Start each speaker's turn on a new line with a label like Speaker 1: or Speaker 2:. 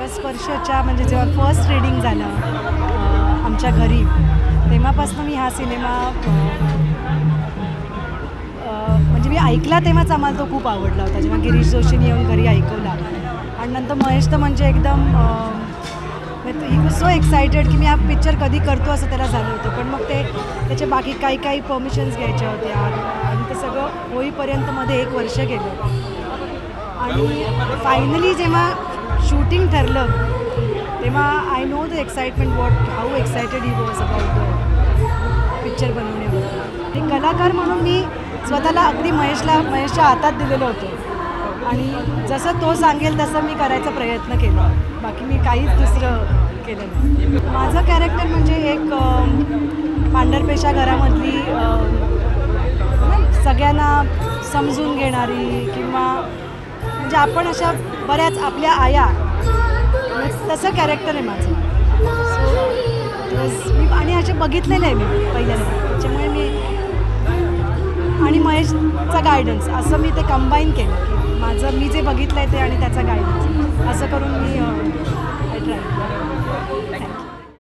Speaker 1: स्पर्शच्या म्हणजे जेव्हा first reading झालं आमच्या घरी तेव्हापासून मी हा सिनेमा म्हणजे मी ऐकला तेव्हाच आम्हाला तो खूप आवडला होता. जेव्हा गिरीश जोशीने येऊन घरी ऐकवला आणि नंतर महेश तर म्हणजे एकदम ही वॉज सो एक्सायटेड की मी हा पिक्चर कधी करतो असं त्याला झालं होतं. पण मग त्याचे बाकी काही परमिशन्स घ्यायच्या होत्या आणि ते सगळं होईपर्यंत मध्ये 1 वर्ष गेलं आणि फायनली जेव्हा शूटिंग ठरलं तेव्हा I know the excitement how excited he was about picture बनवण्यावर. एक कलाकार म्हणून मी स्वतःला अगदी महेशच्या हातात दिलेलं होतं आणि जसं तो सांगेल तसं मी करायचा प्रयत्न केला. बाकी मी काहीच दुसरं केलं नाही. माझं कॅरेक्टर म्हणजे एक पांढरपेशा घरामधली सगळ्यांना समजून घेणारी किंवा म्हणजे आपण अशा बऱ्याच आपल्या आया तसं कॅरेक्टर आहे माझं. सो मी आणि असे बघितलेलं आहे मी पहिल्यांदा. त्याच्यामुळे मी आणि महेशचा गायडन्स असं मी ते कंबाईन केलं की माझं मी जे बघितलं आहे ते आणि त्याचा गायडन्स असं करून मी ट्राय. थँक्यू.